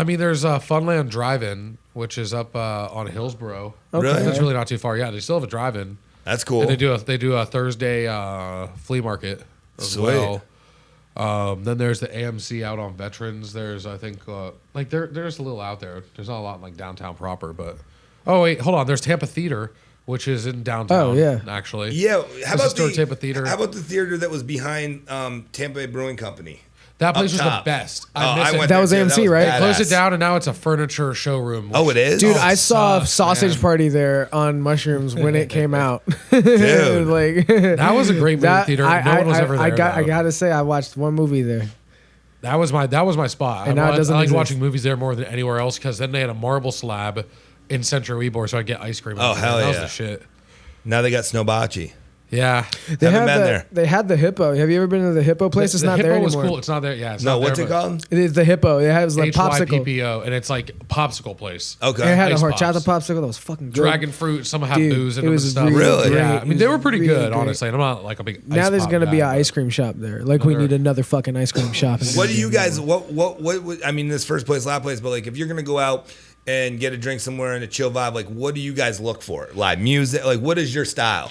mean, there's Funland Drive-In, which is up on Hillsboro. Okay. Really? That's really not too far. Yeah, they still have a drive-in. That's cool. And they do a Thursday flea market as Sweet. well. Then there's the AMC out on Veterans. There's I think there's a little out there. There's not a lot in like downtown proper, but wait, hold on. There's Tampa Theater, which is in downtown. Oh, yeah. Actually. Yeah. How about the Tampa Theater? How about the theater that was behind Tampa Bay Brewing Company? That place was top. the best. I went That there was too. AMC, right? They closed it badass. down, and now it's a furniture showroom. Oh, it is? Dude, Oh, I saw sucks, Sausage man. Party there on mushrooms when it came out. Dude. like That was a great movie theater. No one was ever there. I though. gotta say, I watched one movie there. That was my spot. And now it I doesn't liked exist. watching movies there more than anywhere else because then they had a marble slab in Central Ybor, so I'd get ice cream. Oh, over hell there. That yeah. was the shit. Now they got Snowbocce. Yeah. They Haven't been had there. They had the Hippo. Have you ever been to the Hippo place? It's the not Hippo there was anymore. cool. It's not there. Yeah. It's No, not what's there, it called? It is the Hippo. It has like popsicle. HYPPO, and it's like popsicle place. Okay. It had a Ice horchata pops. popsicle that was fucking good. Dragon fruit. Some have Dude, booze in it them and was stuff. Really? great. Yeah. I It mean, they was were pretty really good, great. honestly. And I'm not like a big. Now ice there's pop gonna be guy, an but- ice cream shop there. Like we need another fucking ice cream shop. What do you guys? What? I mean, this first place, last place, but like, if you're gonna go out and get a drink somewhere in a chill vibe, like, what do you guys look for? Live music? Like, what is your style?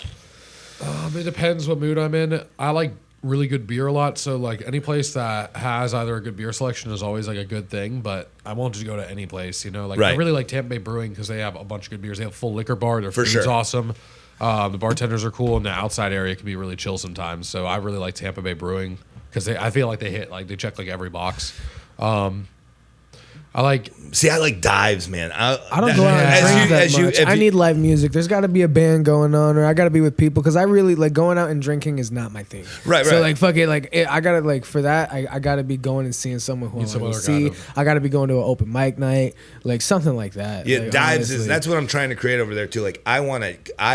It depends what mood I'm in. I like really good beer a lot. So like any place that has either a good beer selection is always like a good thing. But I won't just go to any place, you know. Like I really like Tampa Bay Brewing because they have a bunch of good beers. They have a full liquor bar. Their food's awesome. The bartenders are cool, and the outside area can be really chill sometimes. So I really like Tampa Bay Brewing because I feel like they check like every box. I like dives, man. I don't go out and drink that much. I need live music. There's got to be a band going on, or I got to be with people because I really like going out and drinking is not my thing. Right. So like, fuck it. Like I gotta like for that, I gotta be going and seeing someone who I want to see. I gotta be going to an open mic night, like something like that. Yeah, like, dives is that's what I'm trying to create over there too. Like I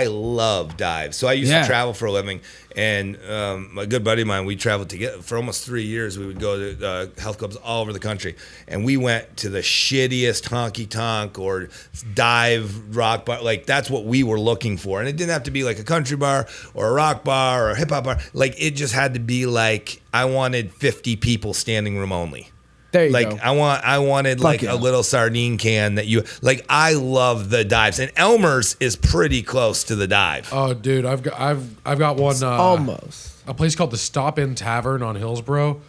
love dives. So I used to travel for a living. And a good buddy of mine, we traveled together for almost 3 years. We would go to health clubs all over the country. And we went to the shittiest honky-tonk or dive rock bar. Like, that's what we were looking for. And it didn't have to be like a country bar or a rock bar or a hip-hop bar. Like, it just had to be like, I wanted 50 people standing room only. There you go. I wanted like a little sardine can that you like. I love the dives, and Elmer's is pretty close to the dive. Oh, dude, I've got one almost a place called the Stop In Tavern on Hillsborough.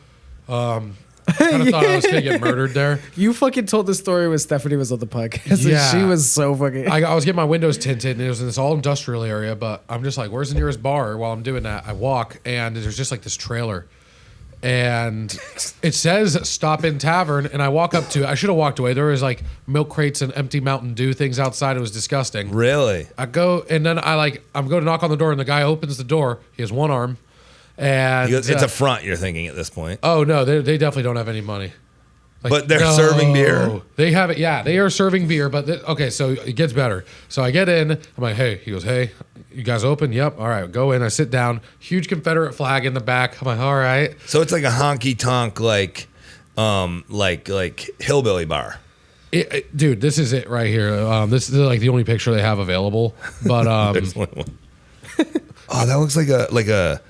Kind of thought I was gonna get murdered there. You fucking told the story when Stephanie was on the podcast. Yeah, she was so fucking. I was getting my windows tinted, and it was in this all industrial area. But I'm just like, where's the nearest bar? While I'm doing that, I walk, and there's just like this trailer. And it says Stop In Tavern, and I walk up to it. I should have walked away. There was like milk crates and empty Mountain Dew things outside. It was disgusting. Really? I go, and then I'm going to knock on the door, and the guy opens the door. He has one arm. And he goes, it's a front, you're thinking at this point. Oh, no, they definitely don't have any money. Like, but they're serving beer? They have it, yeah. They are serving beer, but okay, so it gets better. So I get in. I'm like, hey. He goes, hey, you guys open? Yep. All right, go in. I sit down. Huge Confederate flag in the back. I'm like, all right. So it's like a honky-tonk, like hillbilly bar. Dude, this is it right here. This is like the only picture they have available. But there's only one. Oh, that looks like a.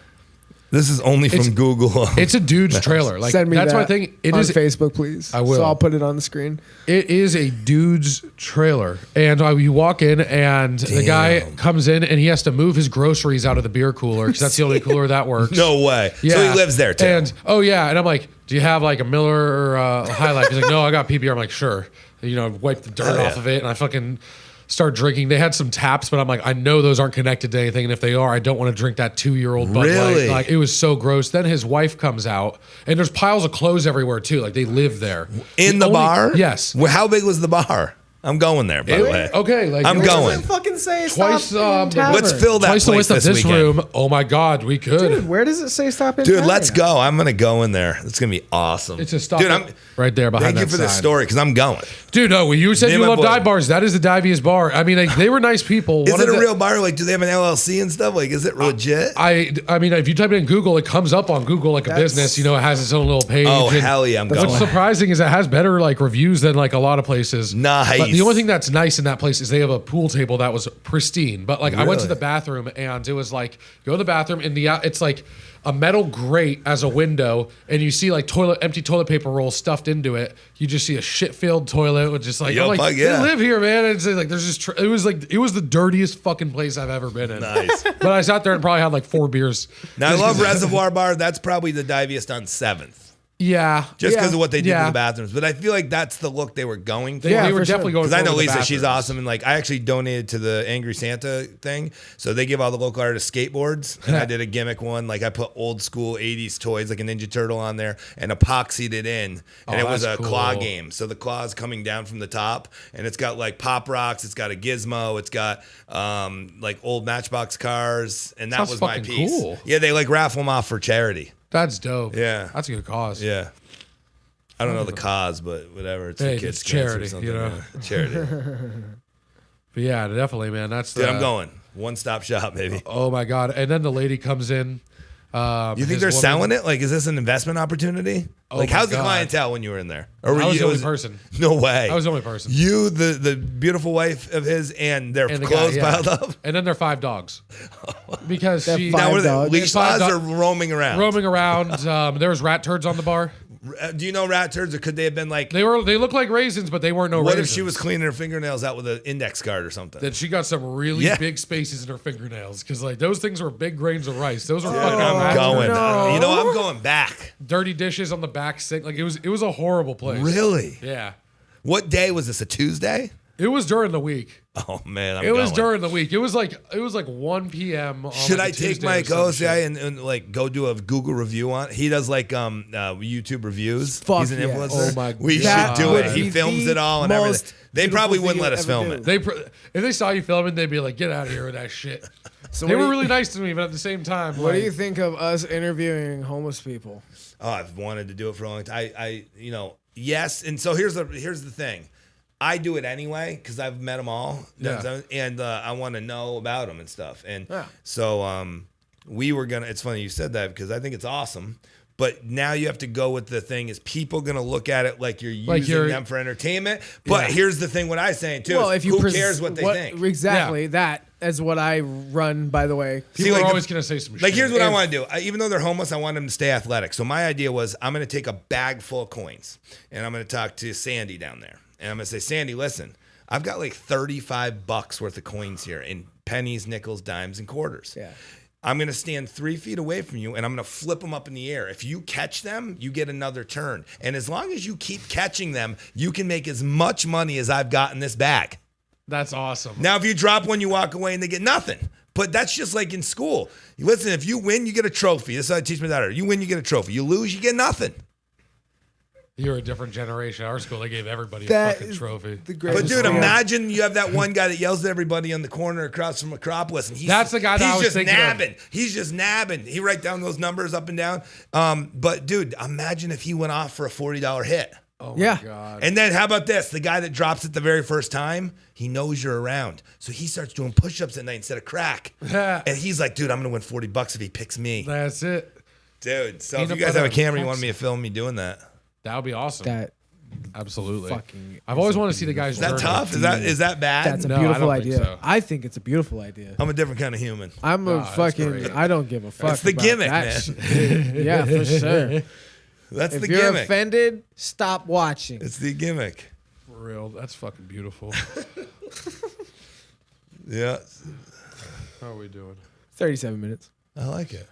This is only from Google. It's a dude's trailer. Like, send me that's that my thing. It on is Facebook, please. I will. So I'll put it on the screen. It is a dude's trailer, and you walk in, and the guy comes in, and he has to move his groceries out of the beer cooler because that's the only cooler that works. No way. Yeah. So he lives there too. And and I'm like, do you have like a Miller or a High Life? He's like, no, I got PBR. I'm like, sure. You know, wipe the dirt off of it, and I fucking start drinking. They had some taps, but I'm like, I know those aren't connected to anything, and if they are, I don't want to drink that 2-year-old Bud Light. Like, it was so gross. Then his wife comes out, and there's piles of clothes everywhere too. Like, they live there in the bar. Yes. Well, how big was the bar? I'm going there, by the way. Okay, like I'm going. Does it fucking say twice. Let's fill that twice place the width of this weekend. room. Oh my God, we could. Dude, where does it say Stop In? Dude, let's go. I'm gonna go in there. It's gonna be awesome. It's a stop. Dude, I'm right there behind. Thank you for this story because I'm going. Dude, no, you said you love dive bars. That is the diviest bar. I mean, like, they were nice people. Is it a real bar? Like, do they have an LLC and stuff? Like, is it legit? I mean, if you type it in Google, it comes up on Google like a business. You know, it has its own little page. Oh, hell yeah, I'm going. What's surprising is it has better like reviews than like a lot of places. Nice. But the only thing that's nice in that place is they have a pool table that was pristine. But like, I went to the bathroom and it was like, go to the bathroom and it's like a metal grate as a window, and you see like empty toilet paper rolls stuffed into it. You just see a shit-filled toilet with just like, I'm like, they live here, man. And it's like there's just it was the dirtiest fucking place I've ever been in. Nice. But I sat there and probably had like 4 beers. Now I love Reservoir Bar. That's probably the diviest on 7th. Yeah. Just because of what they did in the bathrooms. But I feel like that's the look they were going for. They were definitely going for. Because I know Lisa, she's awesome. And like, I actually donated to the Angry Santa thing. So they give all the local artists skateboards. And I did a gimmick one. Like, I put old school 80s toys, like a Ninja Turtle on there, and epoxied it in. And it was a claw game. So the claw's coming down from the top. And it's got like Pop Rocks. It's got a gizmo. It's got like old Matchbox cars. And that was my piece. Cool. Yeah, they like raffle them off for charity. That's dope. Yeah. That's a good cause. Yeah. I don't know the cause, but whatever. It's for kids' charity, you know. Yeah. Charity. But yeah, definitely, man. That's Dude, I'm going. One-stop shop, baby. Oh my God. And then the lady comes in. You think they're selling it? Like, is this an investment opportunity? Like, how's the clientele when you were in there? Or I was the only person. No way. I was the only person. You, the beautiful wife of his, and their clothes piled up? And then their 5 dogs. Because leash laws are roaming around. There was rat turds on the bar. Do you know rat turds, or could they have been like They look like raisins, but they weren't what raisins. if she was cleaning her fingernails out with an index card or something? Then she got some really big spaces in her fingernails because like those things were big grains of rice. Those were fucking. I'm going. No. You know, I'm going back. Dirty dishes on the back sink. Like it was a horrible place. Really? Yeah. What day was this? A Tuesday? It was during the week. Oh man, It was during the week. It was like 1 p.m. on Should like I take Tuesday my or some ghost guy shit. and like go do a Google review on? He does like YouTube reviews. Fuck He's an yes. influencer. Oh my We God. should do That it. He would films be it all and the everything. most They probably beautiful wouldn't let thing us you film ever it. If they saw you filming, they'd be like, "Get out of here with that shit." So They what were do you- really nice to me, but at the same time, What like, do you think of us interviewing homeless people? Oh, I've wanted to do it for a long time. Yes. And so here's the thing. I do it anyway because I've met them all, and I want to know about them and stuff. And so we were gonna. It's funny you said that because I think it's awesome. But now you have to go with the thing: is people gonna look at it like you're using them for entertainment? But here's the thing: what I'm saying too. Well, is if you who cares what they think? Exactly. That is what I run. By the way, people are always gonna say some shit. Like, here's what I want to do. Even though they're homeless, I want them to stay athletic. So my idea was I'm going to take a bag full of coins and I'm going to talk to Sandy down there. And I'm going to say, Sandy, listen, I've got like $35 worth of coins here in pennies, nickels, dimes, and quarters. Yeah. I'm going to stand 3 feet away from you and I'm going to flip them up in the air. If you catch them, you get another turn. And as long as you keep catching them, you can make as much money as I've got in this bag. That's awesome. Now, if you drop one, you walk away and they get nothing. But that's just like in school. Listen, if you win, you get a trophy. This is how I teach my daughter. You win, you get a trophy. You lose, you get nothing. You're a different generation. Our school, they gave everybody a That fucking is trophy. But dude, imagine you have that one guy that yells at everybody on the corner across from Acropolis, and That's the guy that I was just thinking of. nabbing. He's just nabbing. He write down those numbers up and down. But dude, imagine if he went off for a $40 hit. Oh Yeah. my God. And then how about this? The guy that drops it the very first time, he knows you're around. So he starts doing push-ups at night instead of crack. And he's like, dude, I'm going to win $40 if he picks me. That's it. Dude, so Peanut if you guys have a butter camera, you want me to film me doing that. That would be awesome. that Absolutely. fucking. I've always wanted to see the guys. Is that journey. tough? Is that bad? That's a No, I beautiful don't think idea. so. I think it's a beautiful idea. I'm a different kind of human. I'm Nah, a that's fucking. great. I don't give a fuck. That's the about gimmick, that man. shit. Yeah, for sure. That's If the you're gimmick. offended, stop watching. It's the gimmick. For real. That's fucking beautiful. Yeah, How are we doing? 37 minutes. I like it.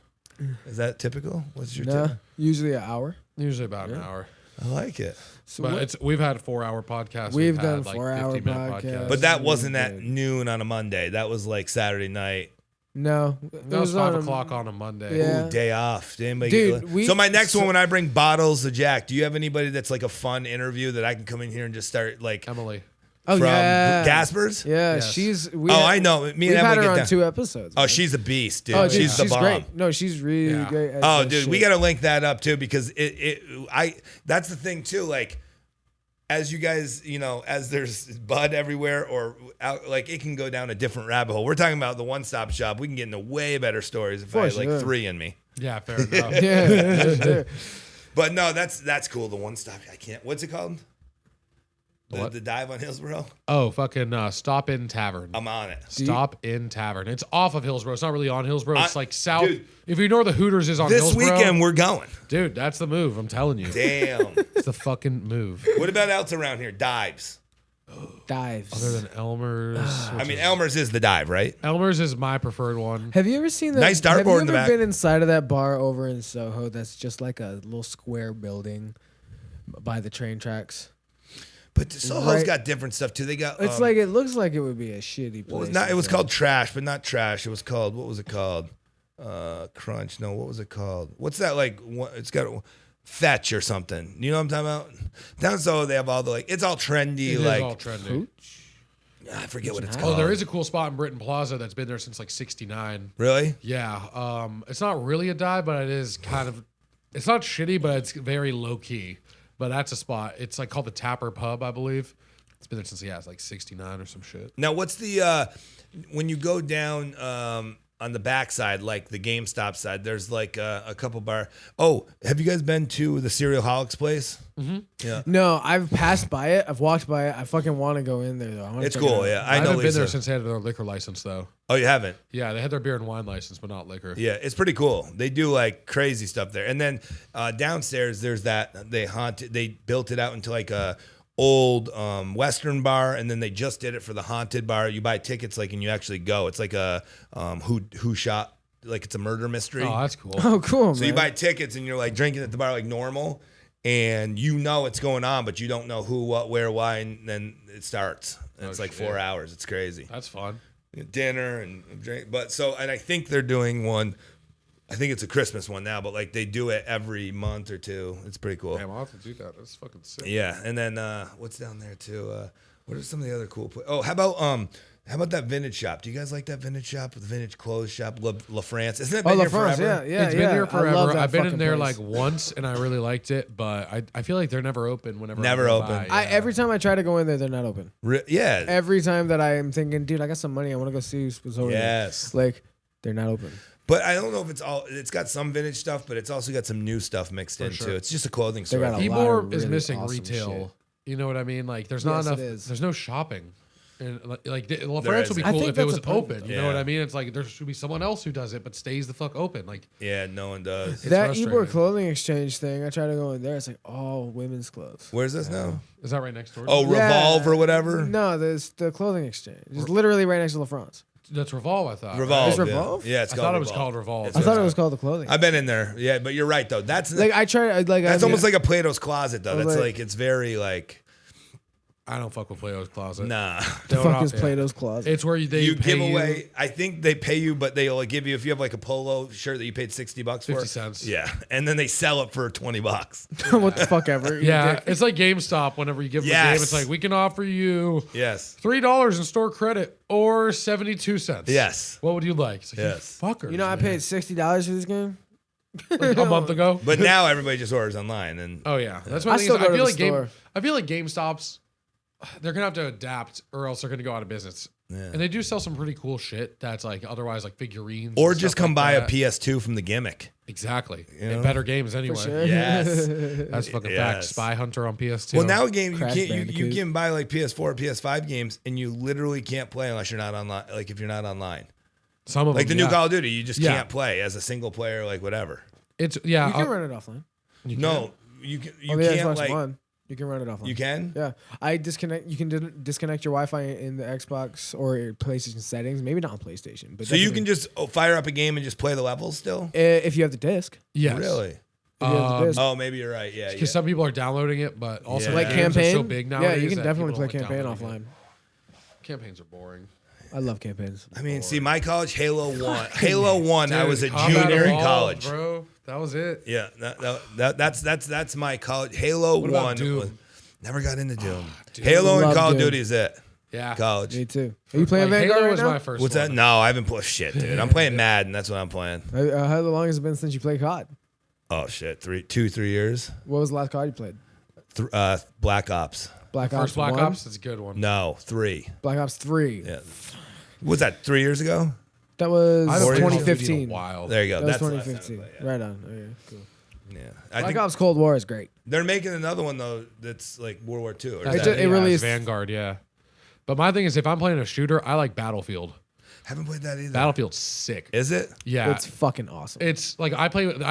Is that typical? What's your No, tip? usually an hour. Usually about an hour. I like it. So But we've had 4-hour podcasts. We've had, done like, 4-hour 50-minute podcasts. But that Really wasn't at good. noon on a Monday. That was like Saturday night. no, That was 5 on a- o'clock on a Monday. Yeah. Ooh, day off. Did anybody Dude, get, we- so my next so- one, when I bring bottles of Jack, do you have anybody that's like a fun interview that I can come in here and just start like Emily. Oh from yeah, Gasper's? Yeah, Yes. she's. Oh, I know. Me We've and had Emily her get on down. 2 episodes. Oh, man. she's a beast, dude. Oh, dude, she's the bomb. great. No, she's really Yeah. great. At Oh, that dude, shit. we got to link that up too because that's the thing too. Like, as you guys, as there's bud everywhere or out, like it can go down a different rabbit hole. We're talking about the one-stop shop. We can get into way better stories if I had like sure. 3 in me. Yeah, fair enough. Yeah, for sure. But no, that's cool. The one-stop. I can't. What's it called? What? The dive on Hillsborough. Oh, fucking Stop In Tavern. I'm on it. Stop In Tavern. It's off of Hillsborough. It's not really on Hillsborough. It's like south. dude, if you know where the Hooters is on This Hillsborough. weekend we're going. Dude, that's the move. I'm telling you. Damn. It's the fucking move. What about else around here? Dives. Dives. Other than Elmer's. I mean, Elmer's is the dive, right? Elmer's is my preferred one. Have you ever seen that? Nice dartboard Have you in the ever back. been inside of that bar over in Soho? That's just like a little square building by the train tracks. But Soho's Right. got different stuff too. They got. It's like it looks like it would be a shitty place. It was called Trash, but not Trash. It was called. What was it called? Crunch. No, what was it called? What's that like? It's got Fetch or something. You know what I'm talking about? Down in Soho, they have all the like. It's all trendy. It is like all trendy. I forget what it's Oh, called. there is a cool spot in Britain Plaza that's been there since like '69. Really? Yeah. It's not really a dive, but it is kind of. It's not shitty, but it's very low key. But that's a spot. It's like called the Tapper Pub, I believe. It's been there since it's like '69 or some shit. Now, what's the when you go down? on the backside, like the GameStop side, there's like a couple bar. Oh, have you guys been to the Cerealholics place? Mm-hmm. Yeah. No, I've passed by it. I've walked by it. I fucking want to go in there though. It's cool. Yeah, I know. haven't been Lisa. there since they had their liquor license though. Oh, you haven't? Yeah, they had their beer and wine license, but not liquor. Yeah, it's pretty cool. They do like crazy stuff there. And then downstairs, there's that they built it out into like a old Western bar, and then they just did it for the haunted bar. You buy tickets and you actually go. It's like a who shot, like it's a murder mystery. Oh, that's cool. Oh, cool. So you buy tickets and you're like drinking at the bar like normal, and you know what's going on, but you don't know who, what, where, why, and then it starts. And it's like 4 hours. It's crazy. That's fun. Dinner and drink, and I think they're doing one. I think it's a Christmas one now, but like they do it every month or two. It's pretty cool. Damn, I'll have to do that. That's fucking sick. Yeah, and then what's down there too? What are some of the other cool places? Oh, how about that vintage shop? Do you guys like that vintage shop, the vintage clothes shop, La France? Isn't it been here forever? Yeah, it's been here forever. I've been in there like once, and I really liked it, but I feel like they're never open. Never open. Every time I try to go in there, they're not open. Yeah. Every time that I am thinking, dude, I got some money, I want to go see what's over there. Yes. Like they're not open. But I don't know if it's got some vintage stuff, but it's also got some new stuff mixed in too. It's just a clothing store. Ybor is missing retail. You know what I mean? Like there's not enough. There's no shopping. And like La France would be cool if it was open. You know what I mean? It's like there should be someone else who does it, but stays the fuck open. Like no one does. That Ybor clothing exchange thing, I try to go in there. It's like all women's clothes. Where's this now? Is that right next door? Oh, Revolve or whatever? No, there's the clothing exchange. It's literally right next to La France. That's Revolve, I thought. Revolve. Right? It's Revolve? Yeah, it's called I thought Revolve. it was called Revolve. I thought it was called the clothing. I've been in there. Yeah, but you're right though. That's like I try like that's almost like a Plato's Closet though. That's like it's very like I don't fuck with Plato's Closet. Nah. The fuck is Plato's Closet? It's where you give away. I think they pay you, but they'll give you if you have like a polo shirt that you paid $60 for. 50 cents. Yeah, and then they sell it for $20. What the fuck ever? Yeah, it's like GameStop. Whenever you give them a game, it's like we can offer you $3 in store credit or 72 cents. Yes. What would you like? It's like, yes. Fuckers. You know, I paid $60 for this game. Like a month ago. But now everybody just orders online, and oh yeah, that's what I feel like GameStop's. They're gonna have to adapt, or else they're gonna go out of business. Yeah. And they do sell some pretty cool shit that's like otherwise like figurines, or just come buy a PS2 from the gimmick. Exactly, and better games anyway. Sure. Yes, that's fucking fact. Spy Hunter on PS2. Well, now a game you can buy like PS4 or PS5 games, and you literally can't play unless you're not online. Like if you're not online, some of like them, the new Call of Duty, you just can't play as a single player, like whatever. You can run it offline. You can. You the can't Xbox like. One. You can run it offline. You can? Yeah. You can disconnect your Wi-Fi in the Xbox or PlayStation settings. Maybe not on PlayStation. But so you can just fire up a game and just play the levels still? If you have the disc. Yes. Really? Oh, maybe you're right. Yeah. Because some people are downloading it, but also like campaign. are so big nowadays. Yeah, you can definitely play campaign offline. Campaigns are boring. I love campaigns. I mean, see, my college, Halo 1. Halo 1, dude, I was a junior in college. Bro, that was it. Yeah, that's my college. Halo 1. Doom? Never got into Doom. Halo and Call of Duty is it. Yeah. College. Me too. Are you playing Vanguard Halo right was now? my first What's one. that? No, I haven't played shit, dude. I'm playing Madden. That's what I'm playing. How long has it been since you played COD? Oh, shit. 3 years. What was the last COD you played? Black Ops. Black Ops First Black 1? Ops? That's a good one. No, 3. Black Ops 3. Yeah. Was that 3 years ago? That was I haven't played 2015. There you go. That was That's 2015. Right on. Okay, cool. Yeah. Black Ops Cold War is great. They're making another one though that's like World War II. It really is Vanguard, yeah. But my thing is, if I'm playing a shooter, I like Battlefield. Haven't played that either. Battlefield's sick. Is it? Yeah. It's fucking awesome. It's like I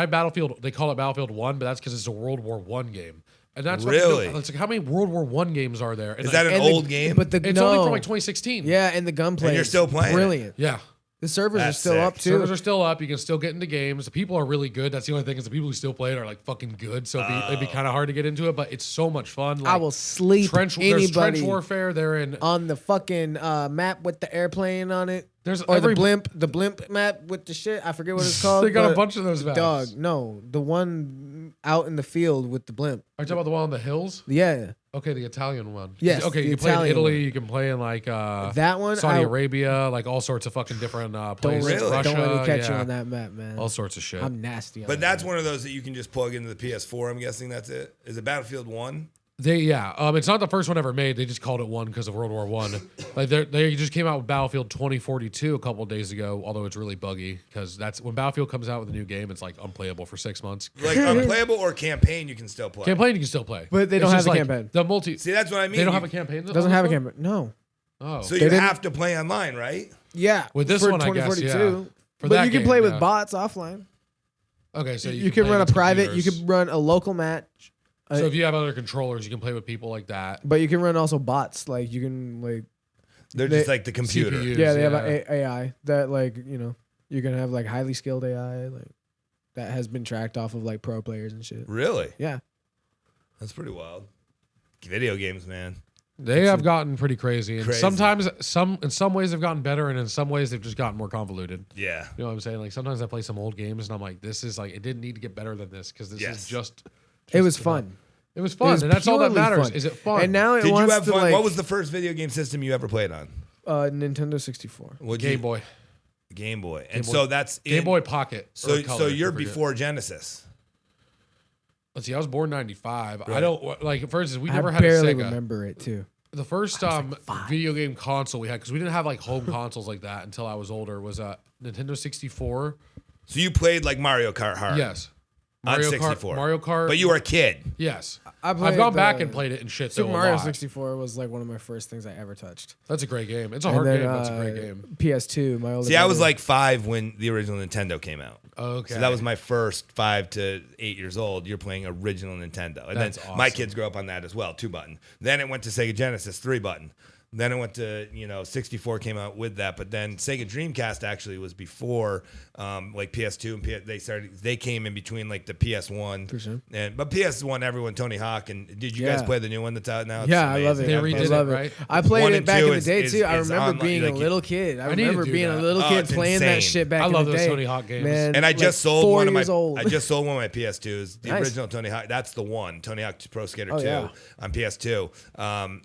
Battlefield. They call it Battlefield 1, but that's because it's a World War I game. And that's really. It's like how many World War I games are there? And is that an old game? But it's only from like 2016. Yeah, and the gunplay. And you're still playing. Brilliant. Yeah. The servers are still sick. up too. Servers are still up. You can still get into games. The people are really good. That's the only thing is the people who still play it are like fucking good. So it'd be kind of hard to get into it, but it's so much fun. Like, I will sleep there's anybody trench warfare. They're in on the fucking map with the airplane on it. There's the blimp map with the shit. I forget what it's called. They got a bunch of those maps. Dog, no, the one out in the field with the blimp. Are you talking about the one on the hills? Yeah. Okay, the Italian one. Yes. Okay, you can play in Italy. You can play in like that one, Saudi Arabia, like all sorts of fucking different places. Really? Russia, Don't let me catch you on that map, man. All sorts of shit. I'm nasty. But that's one of those that you can just plug into the PS4. I'm guessing that's it. Is it Battlefield 1? It's not the first one ever made. They just called it one because of World War I. Like they just came out with Battlefield 2042 a couple of days ago, although it's really buggy because that's when Battlefield comes out with a new game, it's like unplayable for 6 months. Like unplayable or campaign, you can still play. Campaign you can still play, but they don't have a campaign. The multi. See, that's what I mean. They don't have a campaign. Doesn't have a campaign. No. Oh, so you have to play online, right? Yeah. With this one, I guess. Yeah. But you can play with bots offline. Okay, so you can run a private. You can run a local match. So if you have other controllers, you can play with people like that. But you can run also bots. Like you can like. They're just like the computer. CPUs, yeah, they have AI that like you can have like highly skilled AI like that has been tracked off of like pro players and shit. Really? Yeah. That's pretty wild. Video games, man. They have gotten pretty crazy, and sometimes in some ways they've gotten better, and in some ways they've just gotten more convoluted. Yeah, you know what I'm saying? Like sometimes I play some old games, and I'm like, this is like it didn't need to get better than this because this is just. It was fun. It was fun, and that's all that matters. Fun. Is it fun? And now did you have fun? Like, what was the first video game system you ever played on? Nintendo 64. Game Boy. Game Boy, and so that's Game Boy Pocket. So you're before Genesis. Let's see. I was born '95. Right. I don't like. For instance, we never had. I barely a Sega. Remember it too. The first video game console we had, because we didn't have like home consoles like that until I was older, was a Nintendo 64. So you played like Mario Kart hard? Yes. On 64. Mario Kart. But you were a kid. Yes. I've gone back and played it and shit. Super Mario 64 was like one of my first things I ever touched. That's a great game. It's a hard game, but it's a great game. PS2, my older See, I was like 5 when the original Nintendo came out. Okay. So that was my first 5 to 8 years old. You're playing original Nintendo. And That's then awesome. my kids grew up on that as well, 2-button. Then it went to Sega Genesis, 3-button. Then it went to, 64 came out with that, but then Sega Dreamcast actually was before, like PS2 and they came in between like the PS1. For sure. But PS1, Tony Hawk, and did you guys play the new one that's out now? Yeah, I love it. They redid it, right? I played it back in the day too. I remember being a little kid. I remember being a little kid playing that shit back in the day. I love those Tony Hawk games. Man, and I just sold one of my. I just sold one of my PS2s, the original Tony Hawk. That's the one, Tony Hawk Pro Skater 2 on PS2,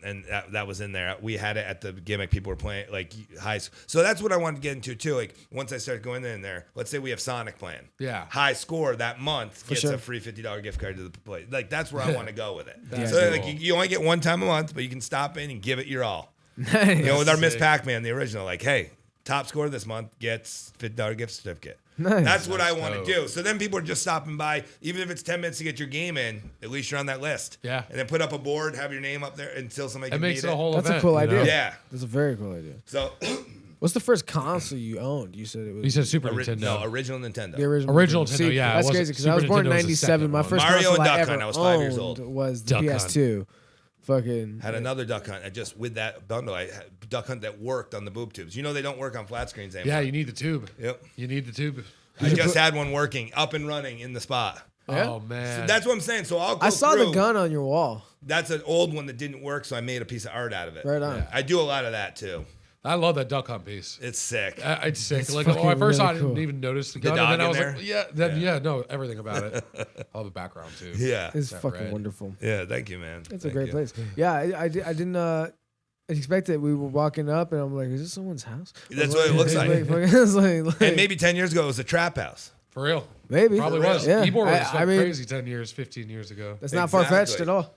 and that was in there. We had it at the gimmick. People were playing like high. So that's what I wanted to get into too. Like once I started going in there, let's say we have Sonic playing. Yeah. High score that month gets a free $50 gift card to the place. Like that's where I want to go with it. So like you only get one time a month, but you can stop in and give it your all. Nice. With our Miss Pac-Man, the original, like, hey, top score this month gets $50 gift certificate. Nice. That's what I want to do. So then people are just stopping by, even if it's 10 minutes to get your game in, at least you're on that list. Yeah. And then put up a board, have your name up there until somebody can beat it. It makes it a whole event. That's a cool idea. Yeah. That's a very cool idea. So what's the first console you owned? You said it was. You said Super Nintendo. No, original Nintendo. The original Nintendo, See, yeah. That's crazy because I was born in '97. My first Mario console and I Duck ever Hunt, I was 5 years old. was the PS2. Fucking had another Duck Hunt. I just with that bundle, I had Duck Hunt that worked on the boob tubes. They don't work on flat screens anymore. Yeah, you need the tube. Yep. You need the tube. I just had one working, up and running in the spot. Yeah. Oh man, So that's what I'm saying. So I saw the gun on your wall. That's an old one that didn't work, so I made a piece of art out of it. Right on. Yeah. I do a lot of that too. I love that Duck Hunt piece. It's sick. It's sick. It's like when I first saw it, I really didn't even notice the gun. dog And then I was in like, yeah, everything about it. I love the background too. Yeah. It's fucking wonderful. Yeah, thank you, man. It's a great place. Yeah, I didn't expect it. We were walking up and I'm like, is this someone's house? That's what it looks like. And maybe 10 years ago it was a trap house. For real. Maybe. Probably was. Yeah. YborKnuckleHeads was crazy 10 years, 15 years ago. That's not far-fetched at all.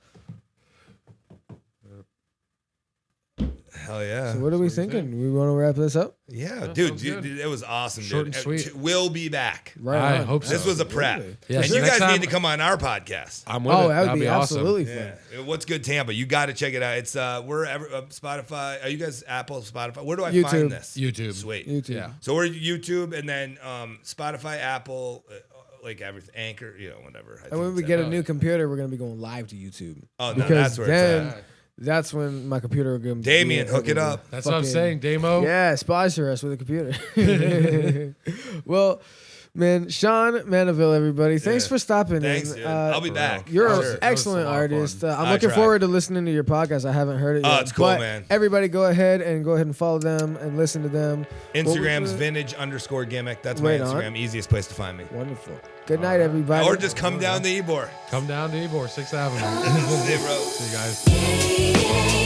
Hell yeah. So what are we thinking? We want to wrap this up? Yeah, dude, it was awesome, Short dude. and sweet. We'll be back. Right. I hope so. This was a prep. Yeah, and so you next guys time- need to come on our podcast. I'm with it. That would That'd be awesome. absolutely fun. Yeah. What's Good Tampa? You got to check it out. It's Spotify. Are you guys Apple, Spotify? Where do I YouTube. find this? YouTube. Sweet. YouTube. Yeah. So we're YouTube and then Spotify, Apple, like everything, Anchor, whatever. And when we get a new computer, we're going to be going live to YouTube. Oh, no, that's where then, it's at. That's when my computer will give Damien, hook it up. That's what I'm saying, Damo. Yeah, sponsor us with a computer. Well, man, Sean Manovill, everybody, thanks for stopping Thanks, in. dude. I'll be back. You're Sure. an excellent artist. I'm looking try. forward to listening to your podcast. I haven't heard it yet. Oh, it's cool, but man. Everybody go ahead and follow them and listen to them. Instagram's vintage_gimmick. That's my Right Instagram. on. Easiest place to find me. Wonderful. Good night, everybody. Or just come down to Ybor. Come down to Ybor, 6th Avenue. See you, bro. See you guys.